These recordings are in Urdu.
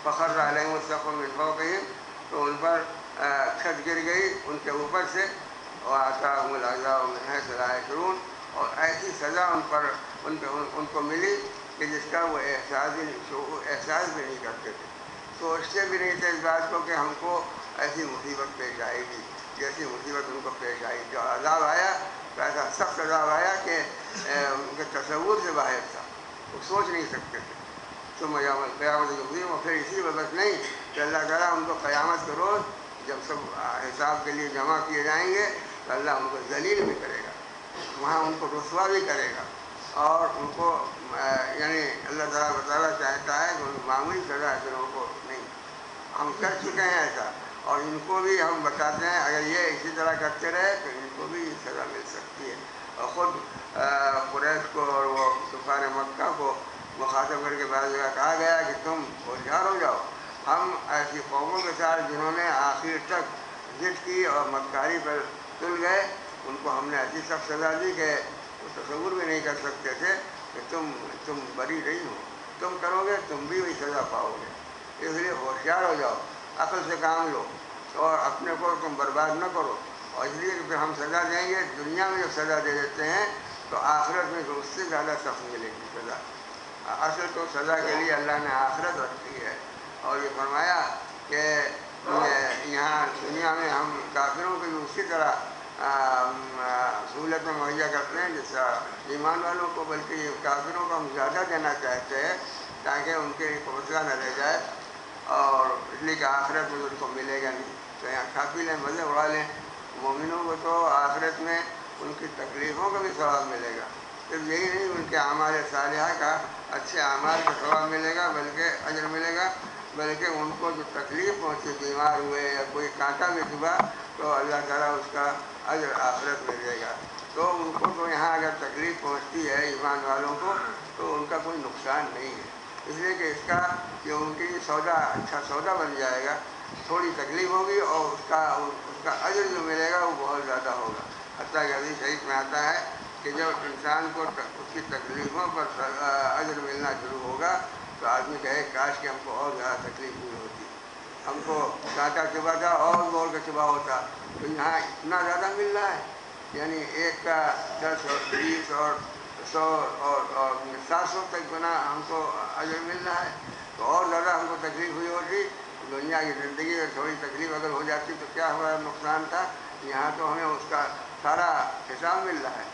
فخر علیہم السقف من فوقہم، تو ان پر چھت گر گئی ان کے اوپر سے، وآتاہم العذاب من حیث لا یشعرون، اور ایسی سزا ان کو ملی کہ جس کا وہ احساس بھی نہیں کرتے تھے، سوچتے بھی نہیں تھے اس بات کو کہ ہم کو ایسی مصیبت پیش آئے گی جیسی مصیبت ان کو پیش آئی۔ جو عذاب آیا تو ایسا سخت عذاب آیا کہ ان کے تصور سے باہر تھا، وہ سوچ نہیں سکتے تھے۔ ثم یوم القیامۃ یخزیہم، اور پھر اسی وقت نہیں کہ اللہ تعالیٰ ان کو قیامت کے روز جب سب حساب کے لیے جمع کیے جائیں گے تو اللہ ان کو ذلیل بھی کرے گا، وہاں ان کو رسوا بھی کرے گا، اور ان کو یعنی اللہ تعالیٰ چاہتا ہے کہ ان کو معمولی سزا ایسے لوگوں کو نہیں، ہم کر چکے ہیں ایسا، اور ان کو بھی ہم بتاتے ہیں اگر یہ اسی طرح کرتے رہے تو ان کو بھی سزا مل سکتی ہے۔ اور خود قریش کو اور وہ کفار مکہ کو مخاطب کر کے بعض جگہ کہا گیا کہ تم ہوشیار ہو جاؤ، ہم ایسی قوموں کے ساتھ جنہوں نے آخر تک ضد کی اور مکاری پر تل گئے، ان کو ہم نے ایسی سخت سزا دی کہ وہ تصور بھی نہیں کر سکتے تھے کہ تم بری نہیں ہو، تم کرو گے تم بھی وہی سزا پاؤ گے، اس لیے ہوشیار ہو جاؤ، عقل سے کام لو اور اپنے کو تم برباد نہ کرو۔ اور اس لیے کہ پھر ہم سزا دیں گے، دنیا میں جو سزا دے دیتے ہیں تو آخرت میں تو اس سے زیادہ سخت ملے گی سزا۔ اصل تو سزا کے لیے اللہ نے آخرت رکھی ہے، اور یہ فرمایا کہ یہاں دنیا میں ہم کافروں کو بھی اسی طرح سہولتیں مہیا کرتے ہیں جس طرح ایمان والوں کو، بلکہ یہ کافروں کو ہم زیادہ دینا چاہتے ہیں تاکہ ان کے حوصلہ نہ رہ جائے، اور اس لیے کہ آخرت میں ان کو ملے گا نہیں، تو یہاں کھا پی لیں، مزے اڑا لیں۔ مومنوں کو تو آخرت میں ان کی تکلیفوں کا بھی ثواب ملے گا، صرف یہی نہیں ان کے اعمال صالحہ کا، اچھے اعمال کا ثواب ملے گا، بلکہ اجر ملے گا، بلکہ ان کو جو تکلیف پہنچی، بیمار ہوئے یا کوئی کانٹا بھی چبھا تو اللہ تعالیٰ اس کا اجر آخرت میں دے گا۔ تو ان کو تو یہاں اگر تکلیف پہنچتی ہے ایمان والوں کو تو ان کا کوئی نقصان نہیں ہے، اس لیے کہ اس کا کہ ان کی سودا اچھا سودا بن جائے گا، تھوڑی تکلیف ہوگی اور اس کا اجر جو ملے گا وہ بہت زیادہ ہوگا۔ حتیٰ کہ حدیث شریف میں آتا ہے کہ جب انسان کو اس کی تکلیفوں پر اجر ملنا شروع ہوگا تو آدمی کہے کاش کہ ہم کو اور زیادہ تکلیف ہوئی ہوتی، ہم کو کانٹا چبھا تھا اور زور کا چبھا ہوتا، تو یہاں اتنا زیادہ مل رہا ہے، یعنی ایک کا 10 اور 20 اور 100 اور 700 تک گنا ہم کو اجر مل رہا ہے، تو اور زیادہ ہم کو تکلیف ہوئی ہوتی۔ دنیا کی زندگی میں تھوڑی تکلیف اگر ہو جاتی تو کیا ہوا نقصان تھا، یہاں تو ہمیں اس کا سارا حساب مل رہا ہے۔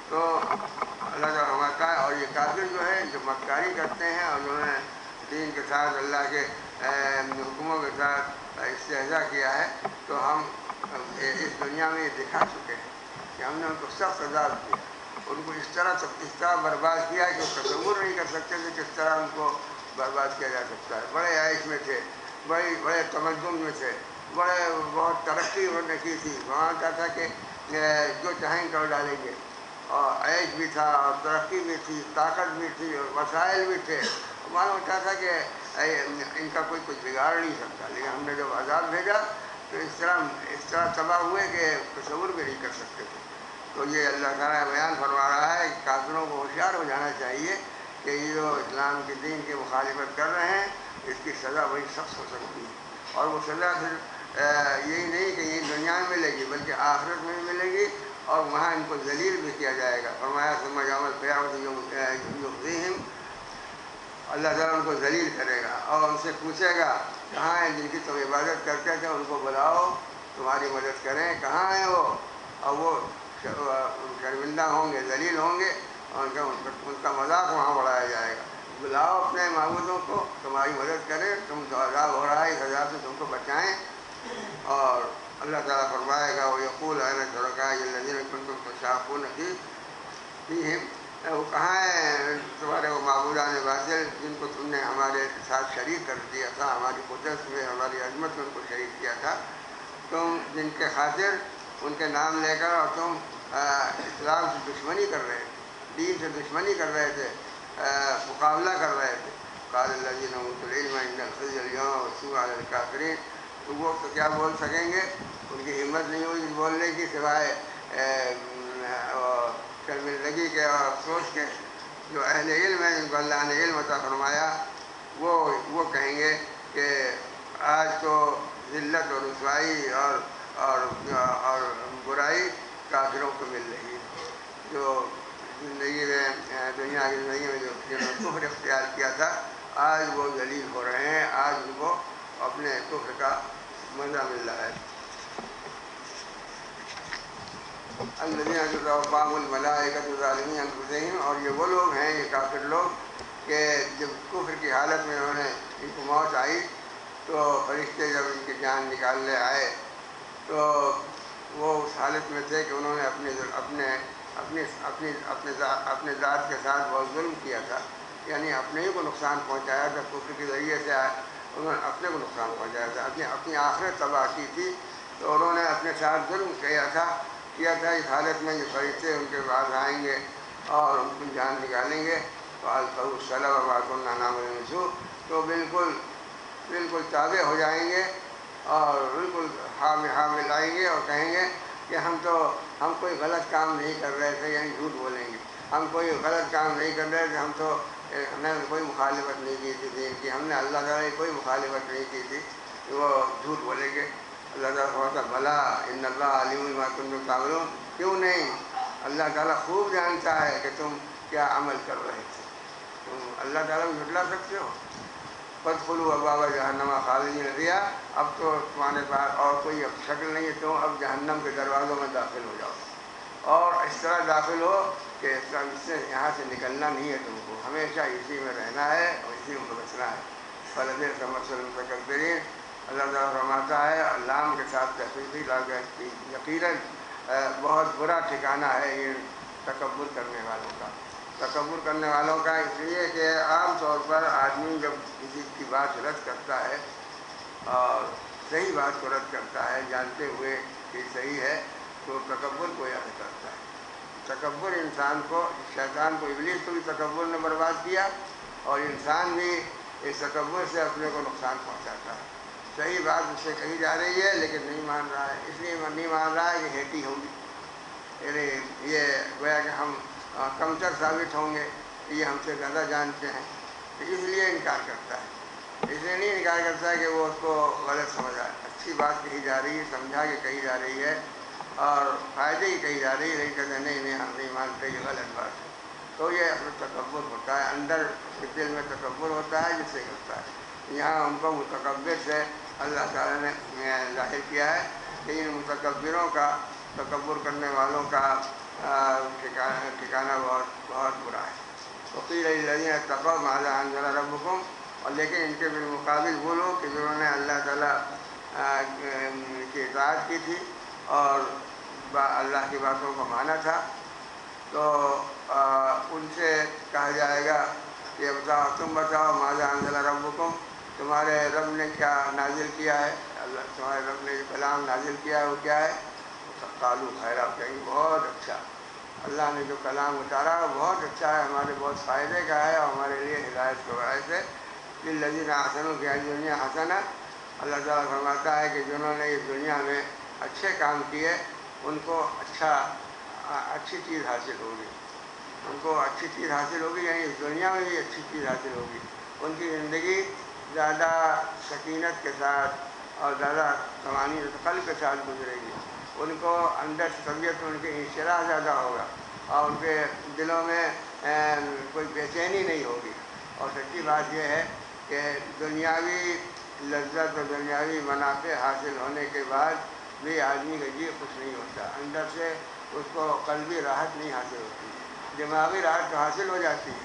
تو اللہ کا رحمت ہے، اور یہ کافر جو ہے جو مکاری کرتے ہیں اور جنہوں نے دین کے ساتھ اللہ کے حکموں کے ساتھ استہزاء کیا ہے، تو ہم اس دنیا میں یہ دکھا چکے ہیں کہ ہم نے ان کو سخت عذاب کیا، ان کو اس طرح برباد کیا کہ وہ تصور نہیں کر سکتے کہ کس طرح ان کو برباد کیا جا سکتا ہے۔ بڑے عیش میں تھے، بڑے تمدن میں تھے، بہت ترقی انہوں نے کی تھی، وہاں کہتا تھا کہ جو چاہیں کر ڈالیں گے، اور عیش بھی تھا اور ترقی بھی تھی، طاقت بھی تھی اور وسائل بھی تھے، معلوم ہوتا تھا کہ ان کا کوئی کچھ بگاڑ نہیں سکتا، لیکن ہم نے جب عذاب بھیجا تو اس طرح تباہ ہوئے کہ تصور بھی نہیں کر سکتے تھے۔ تو یہ اللہ تعالیٰ بیان فرما رہا ہے کہ کافروں کو ہوشیار ہو جانا چاہیے کہ یہ جو اسلام کے دین کی مخالفت کر رہے ہیں اس کی سزا بڑی سخت ہو سکتی ہے، اور وہ سزا صرف یہی نہیں کہ یہ دنیا میں ملے گی بلکہ آخرت میں بھی ملے گی، اور وہاں ان کو ذلیل بھی کیا جائے گا۔ فرمایا ثم یوم القیامۃ یخزیہم، اللہ تعالیٰ ان کو ذلیل کرے گا اور ان سے پوچھے گا کہاں ہیں جن کی تم عبادت کرتے تھے، ان کو بلاؤ تمہاری مدد کریں، کہاں ہیں وہ؟ اور وہ شرمندہ ہوں گے، ذلیل ہوں گے، اور ان کا مذاق وہاں اڑایا جائے گا۔ بلاؤ اپنے معبودوں کو تمہاری مدد کریں، تم جو عذاب ہو رہا ہے اس عذاب سے تم کو بچائیں۔ اور اللہ تعالیٰ فرمائے گا وَيَقُولُ أَيْنَ شُرَكَائِيَ الَّذِينَ كُنتُمْ تُشَاقُّونَ فِيهِمْ، وہ کہاں ہیں تمہارے وہ معبودان باطل جن کو تم نے ہمارے ساتھ شریک کر دیا تھا، ہماری قدرت میں ہماری عظمت میں ان کو شریک کیا تھا، تم جن کے خاطر ان کے نام لے کر اور تم اسلام سے دشمنی کر رہے تھے، دین سے دشمنی کر رہے تھے، مقابلہ کر رہے تھے۔ قال الذين اوتوا العلم ان الخزي اليوم والسوء على الكافرين، تو وہ تو کیا بول سکیں گے، ان کی ہمت نہیں ہوئی بولنے کی سوائے شرمندگی کے اور افسوس کے۔ جو اہل علم ہیں جن کو اللہ نے علم عطا فرمایا وہ کہیں گے کہ آج تو ذلت اور رسوائی اور برائی کافروں کو مل رہی ہے، جو زندگی میں دنیا کی زندگی میں جو جنہوں نے کفر اختیار کیا تھا، آج وہ ذلیل ہو رہے ہیں، آج ان کو اپنے کفر کا مزہ مل رہا ہے۔ الذین تتوفاہم الملائکۃ ظالمی انفسہم، اور یہ وہ لوگ ہیں، یہ کافر لوگ، کہ جب کفر کی حالت میں انہوں نے ان کو موت آئی تو فرشتے جب ان کی جان نکالنے آئے تو وہ اس حالت میں تھے کہ انہوں نے اپنے ذات کے ساتھ بہت ظلم کیا تھا، یعنی اپنے ہی کو نقصان پہنچایا تھا، کفر کے ذریعے سے انہوں نے اپنے کو نقصان پہنچایا تھا، اپنی آخرت تباہ کی تھی، تو انہوں نے اپنے ساتھ ظلم کیا تھا۔ اس حالت میں جو فرشتے ان کے پاس آئیں گے اور ان کی جان نکالیں گے تو القوا الصلاۃ وما كنا نعمل من سوء، تو بالکل تابع ہو جائیں گے اور بالکل ہاں ملائیں گے اور کہیں گے کہ ہم کوئی غلط کام نہیں کر رہے تھے، یعنی جھوٹ بولیں گے، ہم کوئی غلط کام نہیں کر رہے تھے، ہم نے کوئی مخالفت نہیں کی تھی دین کی، ہم نے اللہ تعالیٰ کی کوئی مخالفت نہیں کی تھی، وہ جھوٹ بولیں گے۔ اللہ تعالیٰ فرماتا بھلا ان اللہ علیم بما کنتم تعملون، کیوں نہیں، اللہ تعالیٰ خوب جانتا ہے کہ تم کیا عمل کر رہے تھے، تم اللہ تعالیٰ کو جھٹلا سکتے ہو؟ فادخلوا ابواب جہنم خالدین فیہا، اب تو تمہارے پاس اور کوئی شکل نہیں ہے، تم اب جہنم کے دروازوں میں داخل ہو جاؤ، اور اس طرح داخل ہو کہ اس سے یہاں سے نکلنا نہیں ہے، تم کو ہمیشہ اسی میں رہنا ہے اور اسی میں بچنا ہے۔ فلبئس مثوى المتکبرین، اللہ تعالیٰ فرماتا ہے لام کے ساتھ تحقیقی لاگت، یقیناً بہت برا ٹھکانہ ہے یہ تکبر کرنے والوں کا۔ تکبر کرنے والوں کا اس لیے کہ عام طور پر آدمی جب کسی کی بات رد کرتا ہے اور صحیح بات کو رد کرتا ہے جانتے ہوئے کہ صحیح ہے، تو تکبر کو یاد کرتا ہے۔ تکبر انسان کو، شیطان کو، ابلیس کو بھی تکبر نے برباد کیا، اور انسان بھی اس تکبر سے اپنے کو نقصان پہنچاتا ہے۔ صحیح بات اس سے کہی جا رہی ہے لیکن نہیں مان رہا ہے، اس لیے نہیں مان رہا ہے کہ ہیٹی ہوگی، یعنی یہ گویا کہ ہم کمتر ثابت ہوں گے، یہ ہم سے زیادہ جانتے ہیں، تو اس لیے انکار کرتا ہے۔ اس لیے نہیں انکار کرتا ہے کہ وہ اس کو غلط سمجھا ہے، اچھی بات کہی جا رہی ہے، سمجھا کے کہی جا رہی ہے اور فائدے کی کہی جا رہی ہے، لیکن کہتے ہیں نہیں ہم نہیں مانتے، یہ غلط بات ہے، تو یہ اپنا تکبر ہوتا ہے، اندر دل میں تکبر ہوتا ہے جس سے ہوتا ہے۔ یہاں ان کو متکبر سے اللہ تعالیٰ نے ظاہر کیا ہے کہ ان متکبروں کا، تکبر کرنے والوں کا ٹھکانہ بہت برا ہے۔ وقیل للذین اتقوا ماذا انزل ربکم، اور لیکن ان کے بالمقابل وہ لوگ کہ جنہوں نے اللہ تعالیٰ کی اطاعت کی تھی اور اللہ کی باتوں کو مانا تھا، تو ان سے کہا جائے گا کہ تم بتاؤ ماذا انزل ربکم، تمہارے رب نے کیا نازل کیا ہے، اللہ تمہارے رب نے جو کلام نازل کیا ہے وہ کیا ہے؟ قالوا خیرا، کہیں بہت اچھا، اللہ نے جو کلام اتارا وہ بہت اچھا ہے، ہمارے بہت فائدے کا ہے اور ہمارے لیے ہدایت کا باعث ہے۔ للذین احسنوا فی ہذہ الدنیا حسنہ، اللہ تعالیٰ فرماتا ہے کہ جنہوں نے اس دنیا میں اچھے کام کیے ان کو اچھی چیز حاصل ہوگی، ان کو اچھی چیز حاصل ہوگی، یعنی اس دنیا میں بھی اچھی چیز حاصل ہوگی، ان کی زندگی زیادہ سکینت کے ساتھ اور زیادہ طمانینۃ قلب کے ساتھ گزرے گی، ان کو اندر طبیعت میں ان کے انشراح زیادہ ہوگا اور ان کے دلوں میں کوئی بے چینی نہیں ہوگی۔ اور سچی بات یہ ہے کہ دنیاوی لذت اور دنیاوی منافع حاصل ہونے کے بعد بھی آدمی کا جی خوش نہیں ہوتا، اندر سے اس کو قلبی راحت نہیں حاصل ہوتی، دماغی راحت تو حاصل ہو جاتی ہے،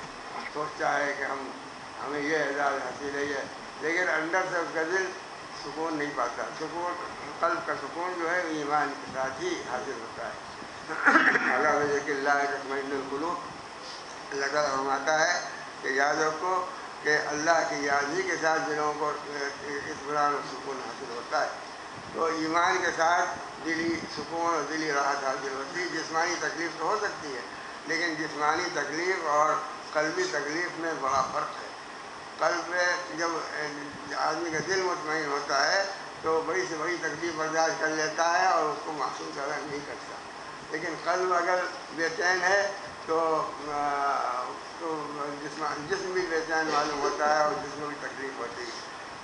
سوچتا ہے کہ ہمیں یہ اعزاز حاصل ہے یہ، لیکن اندر سے اس کا دل سکون نہیں پاتا، سکون قلب کا سکون جو ہے ایمان کے ساتھ ہی حاصل ہوتا ہے۔ اللہ بذکر اللہ تطمئن القلوب، اللہ تعالیٰ فرماتا ہے کہ یاد رکھو کہ اللہ کی یاد ہی کے ساتھ دلوں کو اطمینان اور سکون حاصل ہوتا ہے، تو ایمان کے ساتھ دلی سکون اور دلی راحت حاصل ہوتی ہے۔ جسمانی تکلیف تو ہو سکتی ہے لیکن جسمانی تکلیف اور قلبی تکلیف میں بڑا فرق ہے۔ قلب میں جب آدمی کا دل مطمئن ہوتا ہے تو بڑی سے بڑی تکلیف برداشت کر لیتا ہے اور اس کو محسوس زیادہ نہیں کرتا، لیکن قلب اگر بے چین ہے تو جسم بھی بے چین معلوم ہوتا ہے اور جسم میں بھی تکلیف ہوتی ہے۔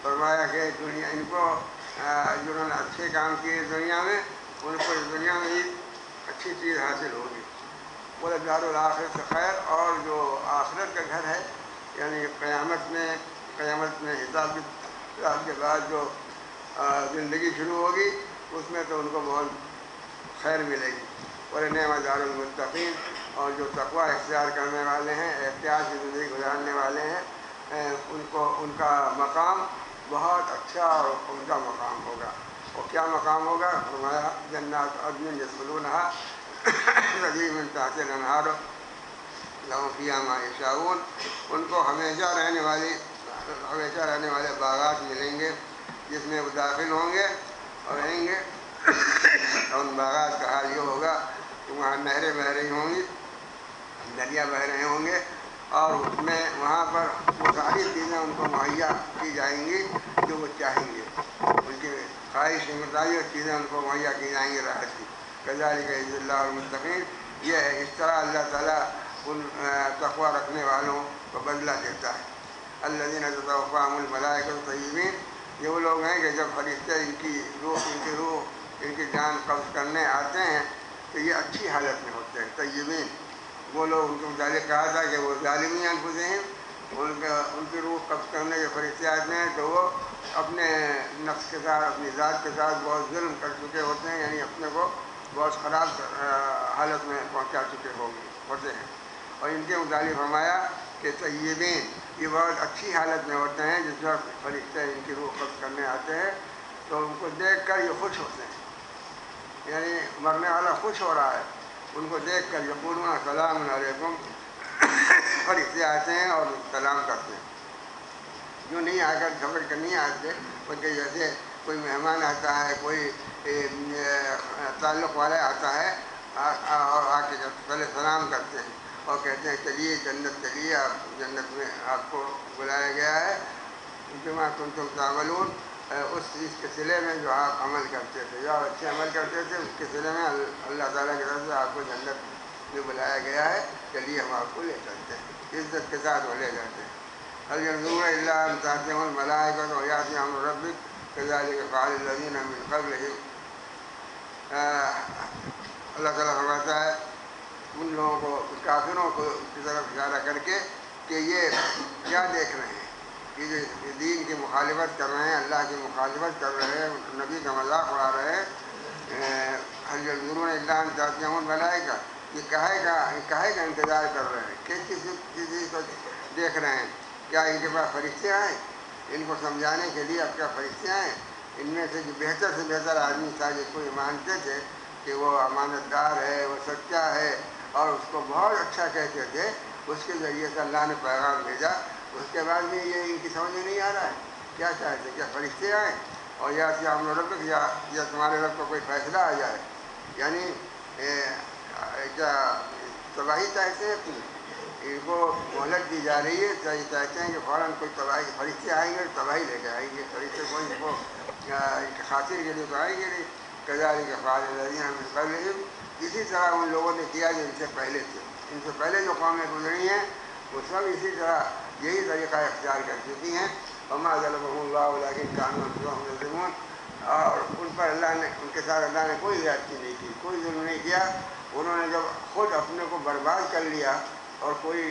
فرمایا کہ دنیا ان کو جنہوں نے اچھے کام کیے دنیا میں ان کو اس دنیا میں ہی اچھی چیز حاصل ہوگی. بولے دار الآخرت سے خیر، اور جو آخرت کا گھر ہے یعنی قیامت میں حساب کے بعد جو زندگی شروع ہوگی اس میں تو ان کو بہت خیر ملے گی. اور نعم دار المتقین، اور جو تقوی اختیار کرنے والے ہیں، احتیاط کی زندگی گزارنے والے ہیں، ان کا مقام بہت اچھا اور عمدہ مقام ہوگا. اور کیا مقام ہوگا؟ فرمایا جنات عدن یدخلونہا تجری من تحتہا الانہار لہم فیہا ما یشاؤون. ان کو ہمیشہ رہنے والے باغات ملیں گے جس میں وہ داخل ہوں گے اور رہیں گے. اور ان باغات کا حال یہ ہوگا کہ وہاں نہریں بہہ رہی ہوں گی، دریا بہہ رہے ہوں گے، اور اس میں وہاں پر وہ ساری چیزیں ان کو مہیا کی جائیں گی جو وہ چاہیں گے. ان کی خواہش مطابق چیزیں ان کو مہیا کی جائیں گی راحت کی. کذالک یجزی اللہ المتقین. یہ ہے اس طرح اللہ تعالیٰ ان تقوی رکھنے والوں کو بدلہ دیتا ہے. الذین تتوفاہم الملائکۃ طیبین. یہ وہ لوگ ہیں کہ جب فرشتے ان کی روح ان کی جان قبض کرنے آتے ہیں تو یہ اچھی حالت میں ہوتے ہیں. طیبین وہ لوگ، ان کے متعلق کہا تھا کہ وہ ظالمین انفسہم، ان کی روح قبض کرنے کے فرشتے آتے ہیں تو وہ اپنے نفس کے ساتھ، اپنی ذات کے ساتھ بہت ظلم کر چکے ہوتے ہیں، یعنی اپنے کو بہت خراب حالت میں پہنچا چکے ہوتے ہیں. اور ان کے متعلق فرمایا کہ طیبین یہ بہت اچھی حالت میں ہوتے ہیں. جس وقت فرشتے ان کی روح قبض کرنے آتے ہیں تو ان کو دیکھ کر یہ خوش ہوتے ہیں، یعنی مرنے والا خوش ہو رہا ہے. ان کو دیکھ کر یقولون سلام علیکم. فرشتے آتے ہیں اور سلام کرتے ہیں. جو نہیں آ کر سمجھ کر نہیں آتے، بلکہ جیسے کوئی مہمان آتا ہے، کوئی تعلق والا آتا ہے اور آ کے پہلے سلام کرتے ہیں اور کہتے ہیں چلیے جنت چلیے، آپ جنت میں آپ کو بلایا گیا ہے. بما کنتم تعملون، اس چیز کے صلے میں جو آپ عمل کرتے تھے، جو آپ اچھے عمل کرتے تھے اس کے صلے میں اللہ تعالیٰ کی طرف سے آپ کو جنت میں بلایا گیا ہے، چلیے ہم آپ کو لے چلتے ہیں. عزت کے ساتھ وہ لے جاتے ہیں. هل ينظرون إلا أن تأتيهم الملائكة ويأتي أمر ربك كذلك فعل الذين من قبلهم. اللہ تعالیٰ فرماتا ہے ان لوگوں کو، کافروں کو کی طرف اشارہ کر کے کہ یہ کیا دیکھ رہے ہیں، کہ جو دین کی مخالفت کر رہے ہیں، اللہ کی مخالفت کر رہے ہیں، نبی کا مذاق اڑا رہے ہیں. هل ينظرون إلا أن تأتيهم الملائكة. یہ کہے کا انتظار کر رہے ہیں، کس چیز کو دیکھ رہے ہیں؟ کیا ان کے پاس فرشتے آئیں ان کو سمجھانے کے لیے؟ اب کیا فرشتے آئیں؟ ان میں سے جو بہتر سے بہتر آدمی تھا جس کو یہ مانتے تھے کہ وہ امانت دار ہے، وہ سچا ہے اور اس کو بہت اچھا کہتے تھے، اس کے ذریعے سے اللہ نے پیغام بھیجا. اس کے بعد بھی یہ ان کی سمجھ میں نہیں آ رہا ہے. کیا چاہتے ہیں؟ کیا فرشتے آئیں اور یا ہم رب یا تمہارے رب کا کوئی فیصلہ آ جائے؟ یعنی کیا تباہی چاہتے ہیں اپنی؟ ان کو مہلت دی جا رہی ہے، چاہتے ہیں کہ فوراً کوئی تباہی، فرشتے آئیں گے تباہی لے کے آئیں گے. فرشتے کوئی ان کو ان کی خاطر کے لیے تو آئیں گے نہیں. كذلك فعل الذين من قبلهم. اسی طرح ان لوگوں نے کیا جو ان سے پہلے تھے. ان سے پہلے جو قومیں گزری ہیں وہ سب اسی طرح یہی طریقہ اختیار کر چکی ہیں. وما ظلمهم الله ولكن كانوا انفسهم يظلمون. اور ان پر اللہ نے، ان کے ساتھ اللہ نے کوئی زیادتی نہیں کی، کوئی ظلم نہیں کیا. انہوں نے جب خود اپنے کو برباد کر لیا اور کوئی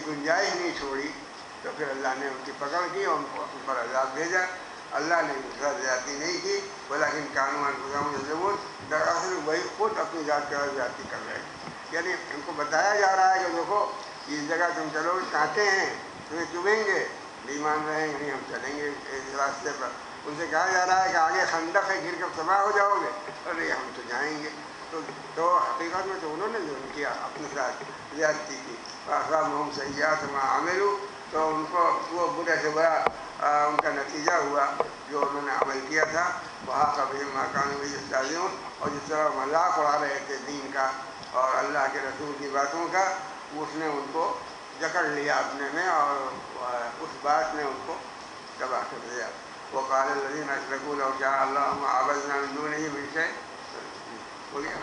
گنجائش نہیں چھوڑی تو پھر اللہ نے ان کی پکڑ کی اور ان کو ان پر عذاب بھیجا. اللہ نے ان کا زیادتی نہیں کی، ولیکن کانوا انفسهم یظلمون. دراصل وہی خود اپنی ذات کا زیادتی کر رہے ہیں. یعنی ان کو بتایا جا رہا ہے کہ دیکھو اس جگہ تم چلو، کانٹے ہیں تمہیں چبھیں گے، نہیں مان رہے ہیں نہیں ہم چلیں گے اس راستے پر. ان سے کہا جا رہا ہے کہ آگے خندق ہے، گر کر تباہ ہو جاؤ گے، ارے ہم تو جائیں گے. تو حقیقت میں تو انہوں نے ظلم کیا، اپنے ساتھ زیادتی کی. فأصابهم سیئات ما عملوا. تو ان کو وہ برے سے برا ان کا نتیجہ ہوا جو انہوں نے عمل کیا تھا. وحاق بهم ما كانوا به يستهزئون. اور جس طرح مذاق اڑا رہے تھے دین کا اور اللہ کے رسول کی باتوں کا، اس نے ان کو جکڑ لیا اپنے میں اور اس بات نے ان کو تباہ کر دیا. وقال الذين اشركوا لو شاء الله ما عبدنا من دونه من شيء. ہو گیا؟